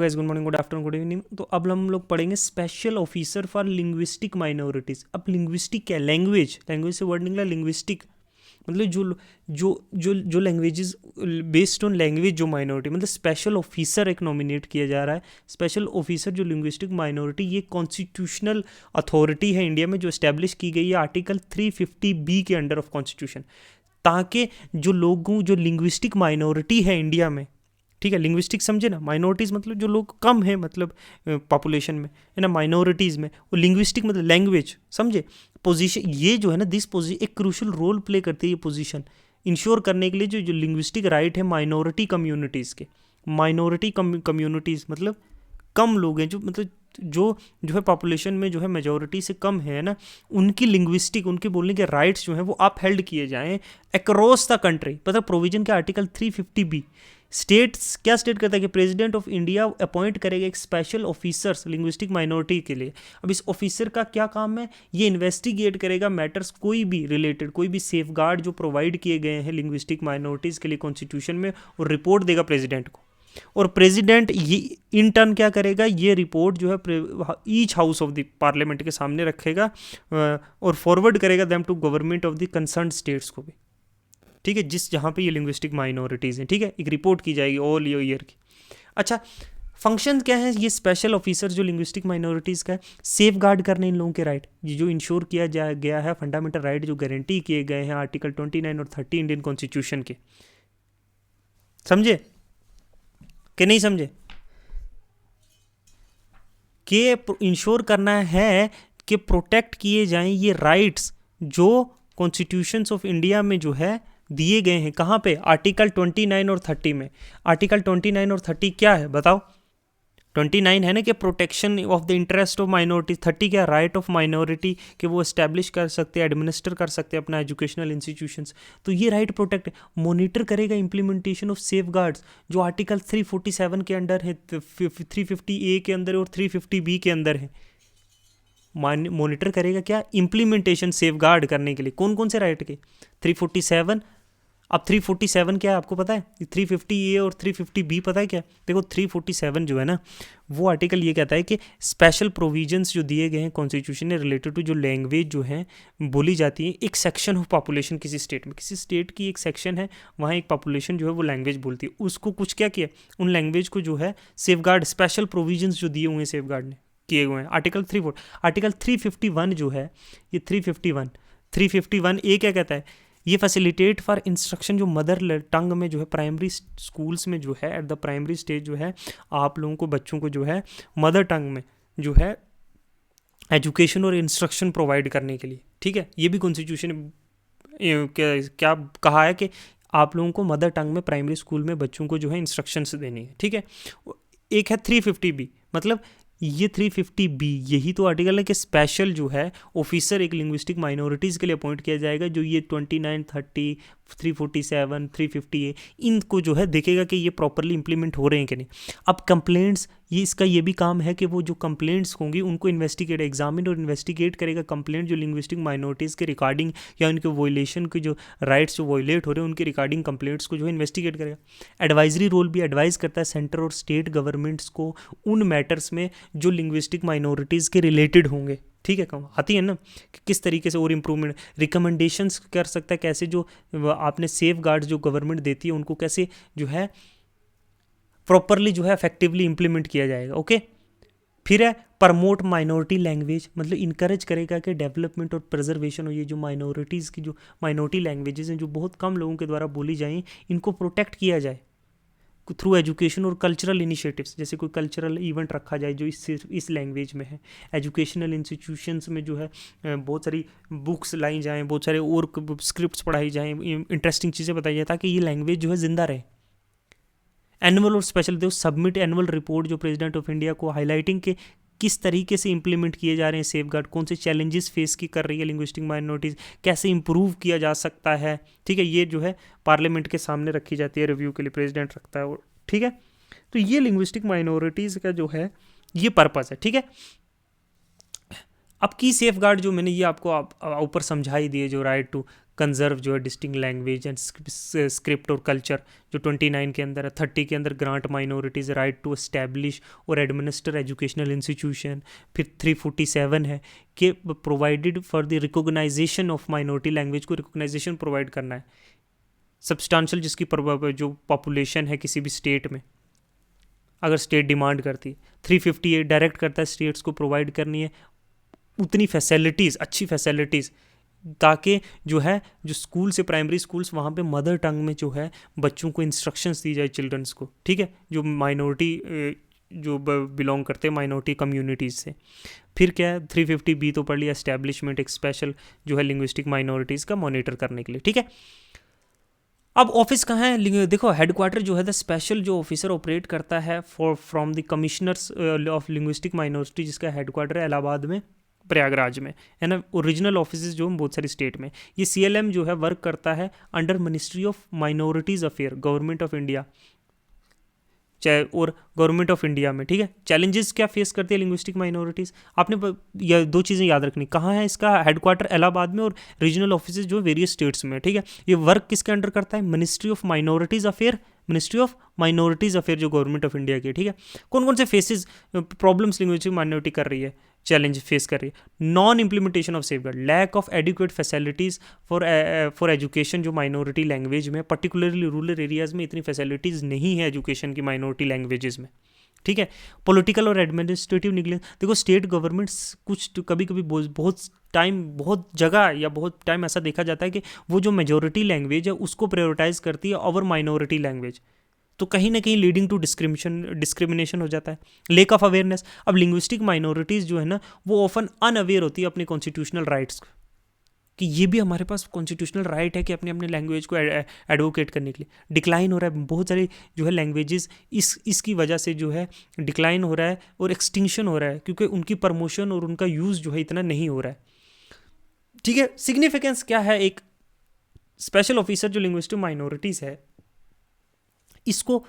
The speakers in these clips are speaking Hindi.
Guys, good morning, good afternoon, good evening. तो अब हम लोग पढ़ेंगे special officer for linguistic minorities. अब लिंग्विस्टिक क्या है? लैंग्वेज, लैंग्वेज से वर्ड निकला लिंग्विस्टिक, मतलब जो जो जो जो लैंग्वेजेस बेस्ड ऑन लैंग्वेज जो माइनॉरिटी, मतलब स्पेशल ऑफिसर एक नॉमिनेट किया जा रहा है। स्पेशल ऑफिसर जो लिंग्विस्टिक माइनॉरिटी, ये कॉन्स्टिट्यूशनल अथॉरिटी है इंडिया में जो इस्टेब्लिश की गई है आर्टिकल 350B के अंडर ऑफ कॉन्स्टिट्यूशन, ताकि जो लोगों जो लिंग्विस्टिक माइनॉरिटी है इंडिया में, ठीक है, लिंग्विस्टिक समझे ना, माइनॉरिटीज़ मतलब जो लोग कम है, मतलब पॉपुलेशन में है ना, माइनॉरिटीज़ में, वो लिंग्विस्टिक मतलब लैंग्वेज, समझे। पोजीशन ये जो है ना, दिस पोजीशन एक क्रूशल रोल प्ले करती है ये पोजीशन इंश्योर करने के लिए जो जो लिंग्विस्टिक राइट है माइनॉरिटी कम्युनिटीज़ के। माइनॉरिटी कम्युनिटीज़ मतलब कम लोग हैं, जो मतलब जो है पॉपुलेशन में जो है मेजोरिटी से कम है ना, उनकी लिंग्विस्टिक, उनके बोलने के राइट्स जो हैं वो अपहेल्ड किए जाएं अक्रॉस द कंट्री। पता प्रोविजन के आर्टिकल 350B स्टेट्स क्या स्टेट करता है कि प्रेसिडेंट ऑफ इंडिया अपॉइंट करेगा एक स्पेशल ऑफिसर्स लिंग्विस्टिक माइनॉरिटी के लिए। अब इस ऑफिसर का क्या काम है? ये इन्वेस्टिगेट करेगा मैटर्स कोई भी रिलेटेड, कोई भी सेफ गार्ड जो प्रोवाइड किए गए हैं लिंग्विस्टिक माइनॉरिटीज़ के लिए कॉन्स्टिट्यूशन में, और रिपोर्ट देगा प्रेसिडेंट को। और प्रेसिडेंट ये इन टर्न क्या करेगा? ये रिपोर्ट जो है each house of the parliament के सामने रखेगा और फॉरवर्ड करेगा them to government of the concern states को भी, ठीक है, जिस जहाँ पे ये लिंग्विस्टिक माइनॉरिटीज़ हैं, ठीक है। एक रिपोर्ट की जाएगी ऑल ईयर की। अच्छा, फंक्शन क्या है ये स्पेशल ऑफिसर जो लिंग्विस्टिक माइनॉरिटीज़ का है? सेफ गार्ड करने इन लोगों के राइट, ये जो इंश्योर किया गया है फंडामेंटल राइट जो गारंटी किए गए हैं आर्टिकल 29 और 30 इंडियन कॉन्स्टिट्यूशन के। समझे कि नहीं समझे? कि इंश्योर करना है कि प्रोटेक्ट किए जाएं ये राइट्स जो कॉन्स्टिट्यूशंस ऑफ इंडिया में जो है दिए गए हैं। कहाँ पे? आर्टिकल 29 और 30 में। आर्टिकल 29 और 30 क्या है बताओ? 29 है ना कि protection of the interest of minority. 30 क्या? राइट ऑफ माइनॉरिटी कि वो एस्टैब्लिश कर सकते हैं, एडमिनिस्टर कर सकते हैं अपना एजुकेशनल इंस्टीट्यूशंस। तो ये राइट प्रोटेक्ट मॉनिटर करेगा इम्प्लीमेंटेशन ऑफ सेफ गार्ड्स जो आर्टिकल 347 के अंडर है, 350A के अंदर और 350B के अंदर है। मॉनिटर करेगा क्या? इम्प्लीमेंटेशन सेफ गार्ड करने के लिए कौन कौन से राइट के? 347। अब 347 क्या है आपको पता है? 350A और 350B पता है क्या? देखो 347 जो है ना, वो आर्टिकल ये कहता है कि स्पेशल प्रोविजंस जो दिए गए हैं कॉन्स्टिट्यूशन ने रिलेटेड टू जो लैंग्वेज जो है बोली जाती है, एक सेक्शन ऑफ पॉपुलेशन किसी स्टेट में, किसी स्टेट की एक सेक्शन है, वहाँ एक पॉपुलेशन जो है वो लैंग्वेज बोलती है, उसको कुछ क्या किया, उन लैंग्वेज को जो है सेफ गार्ड, स्पेशल प्रोविजंस जो दिए हुए हैं सेफ गार्ड ने किए हुए हैं। आर्टिकल 351 जो है, ये 351A क्या कहता है? ये फैसिलिटेट फॉर इंस्ट्रक्शन जो मदर टंग में जो है प्राइमरी स्कूल्स में जो है एट द प्राइमरी स्टेज जो है आप लोगों को, बच्चों को जो है मदर टंग में जो है एजुकेशन और इंस्ट्रक्शन प्रोवाइड करने के लिए, ठीक है। ये भी कॉन्स्टिट्यूशन क्या कहा है कि आप लोगों को मदर टंग में प्राइमरी स्कूल में बच्चों को जो है इंस्ट्रक्शंस देनी है, ठीक है। एक है 350B, मतलब ये 350B यही तो आर्टिकल है कि स्पेशल जो है ऑफिसर एक लिंग्विस्टिक माइनॉरिटीज़ के लिए अपॉइंट किया जाएगा, जो ये 29, 30, 347, 350A इनको जो है देखेगा कि ये प्रॉपरली इंप्लीमेंट हो रहे हैं कि नहीं। अब कंप्लेंट्स, ये इसका ये भी काम है कि वो जो कंप्लेंट्स होंगी उनको इन्वेस्टिगेट, एग्जामिन और इन्वेस्टिगेट करेगा कंप्लेंट जो लिंग्विस्टिक माइनॉरिटीज़ के रिगार्डिंग या उनके वॉयलेशन के जो राइट्स जो वॉयलेट हो रहे हैं उनके रिगार्डिंग कंप्लेंट्स को जो है इन्वेस्टिगेट करेगा। एडवाइजरी रोल भी एडवाइस करता है सेंटर और स्टेट गवर्नमेंट्स को उन मैटर्स में जो लिंग्विस्टिक माइनॉरिटीज़ के रिलेटेड होंगे, ठीक है। कम आती है ना कि किस तरीके से और इम्प्रूवमेंट, रिकमेंडेशंस कर सकता है कैसे जो आपने सेफ गार्ड जो गवर्नमेंट देती है उनको कैसे जो है प्रॉपरली जो है इफेक्टिवली इंप्लीमेंट किया जाएगा, ओके। फिर है प्रमोट माइनॉरिटी लैंग्वेज, मतलब इनकरेज करेगा कि डेवलपमेंट और प्रिजर्वेशन हो, ये जो माइनॉरिटीज़ की जो माइनॉरिटी लैंग्वेजेस हैं जो बहुत कम लोगों के द्वारा बोली जाएँ, इनको प्रोटेक्ट किया जाए थ्रू एजुकेशन और कल्चरल इनिशिएटिव्स। जैसे कोई कल्चरल इवेंट रखा जाए जो इस लैंग्वेज में है। एजुकेशनल इंस्टीट्यूशंस में जो है बहुत सारी बुक्स लाई जाएँ, बहुत सारे और स्क्रिप्ट्स पढ़ाई जाएँ, इंटरेस्टिंग चीज़ें बताई जाए ताकि ये लैंग्वेज जो है ज़िंदा रहे। एनुअल और स्पेशल दो सबमिट एनुअल रिपोर्ट जो प्रेसिडेंट ऑफ इंडिया को, हाईलाइटिंग के किस तरीके से इंप्लीमेंट किए जा रहे हैं सेफ गार्ड, कौन से चैलेंजेस फेस की कर रही है लिंग्विस्टिक माइनॉरिटीज़, कैसे इंप्रूव किया जा सकता है, ठीक है। ये जो है पार्लियामेंट के सामने रखी जाती है, रिव्यू के लिए प्रेसिडेंट रखता है वो, ठीक है। तो ये लिंग्विस्टिक माइनॉरिटीज़ का जो है ये पर्पस है, ठीक है। अब की सेफ गार्ड जो मैंने ये आपको ऊपर समझाई दिए, जो राइट टू कंजर्व जो है डिस्टिंक्ट लैंग्वेज एंड स्क्रिप्ट और कल्चर, जो 29 के अंदर है। 30 के अंदर grant minorities right to establish और एडमिनिस्टर एजुकेशनल इंस्टीट्यूशन। फिर 347 है कि provided for the recognisation of minority language को रिकॉग्नाइजेशन प्रोवाइड करना है सब्सटेंशियल जिसकी जो पॉपुलेशन है किसी भी स्टेट में, अगर स्टेट डिमांड करती है। 358 डायरेक्ट करता है स्टेट्स को प्रोवाइड करनी है उतनी फैसिलिटीज़, अच्छी फैसिलिटीज़, ताकि जो है जो स्कूल से प्राइमरी स्कूल्स वहाँ पे मदर टंग में जो है बच्चों को इंस्ट्रक्शंस दी जाए चिल्ड्रंस को, ठीक है, जो माइनॉरिटी जो बिलोंग करते हैं माइनॉरिटी कम्युनिटीज़ से। फिर क्या है 350B तो पढ़ लिया, एस्टैब्लिशमेंट एक स्पेशल जो है लिंग्विस्टिक माइनॉरिटीज़ का मॉनिटर करने के लिए, ठीक है। अब ऑफिस कहाँ है, देखो हेडक्वार्टर जो है द स्पेशल जो ऑफिसर ऑपरेट करता है from the commissioners of linguistic minority, जिसका हेडक्वार्टर है इलाहाबाद में, प्रयागराज में, है ना। ओरिजिनल ऑफिस जो हैं बहुत सारी स्टेट में। ये CLM जो है वर्क करता है under ministry of minorities affair, government of India, चाहे और गवर्नमेंट ऑफ इंडिया में, ठीक है। चैलेंजेस क्या फेस करती है लिंग्विस्टिक माइनॉरिटीज़, आपने ये दो चीज़ें याद रखनी, कहाँ है इसका हेडक्वार्टर इलाहाबाद में और रीजनल ऑफिस जो वेरियस स्टेट्स में, ठीक है। ये वर्क किसके अंडर करता है, ministry of minorities affair, ministry of minorities affair जो गवर्नमेंट ऑफ इंडिया की, ठीक है। कौन कौन से फेसेस प्रॉब्लम्स लिंग्विस्टिक माइनॉरिटी कर रही है, चैलेंज फेस कर रही है, non implementation of safeguard, lack of adequate facilities for education जो माइनॉरिटी लैंग्वेज में, पर्टिकुलरली रूरल एरियाज़ में इतनी फैसिलिटीज़ नहीं है एजुकेशन की माइनॉरिटी लैंग्वेजेस में, ठीक है। पॉलिटिकल और एडमिनिस्ट्रेटिव निगलेंस, देखो स्टेट गवर्नमेंट्स कुछ तो कभी कभी बहुत टाइम, बहुत जगह या बहुत टाइम ऐसा देखा जाता है कि वो जो मेजॉरिटी लैंग्वेज है उसको प्रायोरिटाइज करती है ओवर माइनॉरिटी लैंग्वेज, तो कहीं ना कहीं लीडिंग टू डिस्क्रिमिनेशन हो जाता है। लेक ऑफ अवेयरनेस, अब लिंग्विस्टिक माइनॉरिटीज़ जो है ना वो ऑफन अनअवेयर होती है अपने कॉन्स्टिट्यूशनल राइट्स कि ये भी हमारे पास कॉन्स्टिट्यूशनल राइट है कि अपने अपने लैंग्वेज को एडवोकेट करने के लिए। डिक्लाइन हो रहा है बहुत सारी जो है लैंग्वेजेस, इसकी वजह से जो है डिक्लाइन हो रहा है और एक्सटिंक्शन हो रहा है, क्योंकि उनकी प्रमोशन और उनका यूज़ जो है इतना नहीं हो रहा है, ठीक है। सिग्निफिकेंस क्या है, एक स्पेशल ऑफिसर जो लिंग्विस्टिक माइनॉरिटीज़ है इसको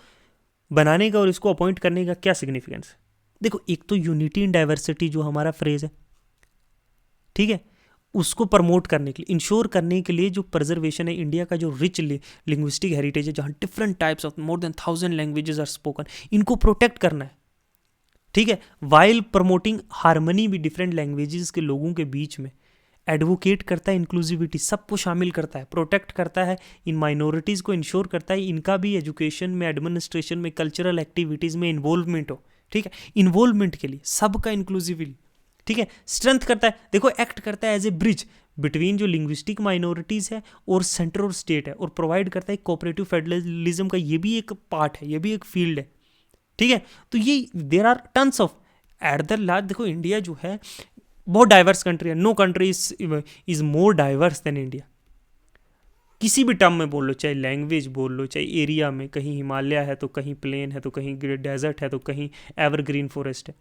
बनाने का और इसको अपॉइंट करने का क्या सिग्निफिकेंस है। देखो एक तो यूनिटी इन डाइवर्सिटी जो हमारा फ्रेज है, ठीक है, उसको प्रमोट करने के लिए, इंश्योर करने के लिए जो प्रिजर्वेशन है इंडिया का जो रिच लिंग्विस्टिक हेरिटेज है, जहाँ different types of more than 1000 languages are spoken, इनको प्रोटेक्ट करना है, ठीक है, वाइल प्रमोटिंग हार्मनी भी डिफरेंट लैंग्वेजेस के लोगों के बीच में, एडवोकेट करता है इंक्लूसिविटी, सबको शामिल करता है, प्रोटेक्ट करता है इन माइनॉरिटीज़ को, इंश्योर करता है इनका भी एजुकेशन में, एडमिनिस्ट्रेशन में, कल्चरल एक्टिविटीज़ में इन्वॉल्वमेंट हो, ठीक है, इन्वॉल्वमेंट के लिए सबका इंक्लूसिवली, ठीक है। स्ट्रेंथ करता है, देखो एक्ट करता है एज ए ब्रिज बिटवीन जो लिंग्विस्टिक माइनॉरिटीज़ है और सेंटर और स्टेट है, और प्रोवाइड करता है कोऑपरेटिव फेडरलिज्म का, ये भी एक पार्ट है, ये भी एक फील्ड है, ठीक है। तो ये there are tons of at the last, देखो इंडिया जो है बहुत डाइवर्स कंट्री है, no country is more diverse than India, किसी भी टर्म में बोल लो, चाहे लैंग्वेज बोल लो, चाहे एरिया में, कहीं हिमालय है तो कहीं प्लेन है तो कहीं डेजर्ट है तो कहीं एवरग्रीन फॉरेस्ट है,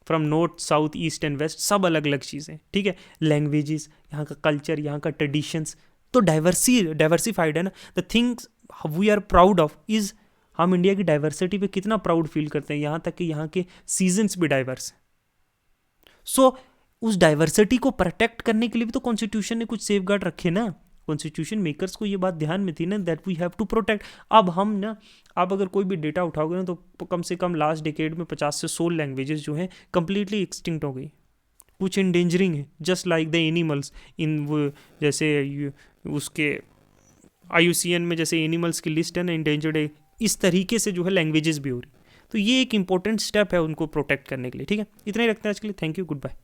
from north south east and west, सब अलग अलग चीज़ें, ठीक है। लैंग्वेजेस, यहाँ का कल्चर, यहाँ का ट्रेडिशंस, तो डाइवर्सिफाइड है ना। The things we are proud of is, हम इंडिया की डाइवर्सिटी पे कितना प्राउड फील करते हैं, यहाँ तक कि यहाँ के सीजन्स भी डाइवर्स हैं। सो उस डाइवर्सिटी को प्रोटेक्ट करने के लिए भी तो कॉन्स्टिट्यूशन ने कुछ सेफगार्ड रखे ना, कॉन्स्टिट्यूशन मेकर्स को ये बात ध्यान में थी ना, that we have to protect. अब हम ना, आप अगर कोई भी डेटा उठाओगे ना तो कम से कम लास्ट डिकेड में 50 से 100 लैंग्वेजेस जो हैं कंप्लीटली एक्सटिंक्ट हो गई, कुछ इंडेंजरिंग है, just like the animals in वो, जैसे उसके IUCN में जैसे एनिमल्स की लिस्ट है ना इंडेंजर्ड है, इस तरीके से जो है लैंग्वेजेस भी हो रही। तो ये एक इंपॉर्टेंट स्टेप है उनको प्रोटेक्ट करने के लिए, ठीक है। इतना ही रखते हैं आज के लिए, थैंक यू, गुड बाय।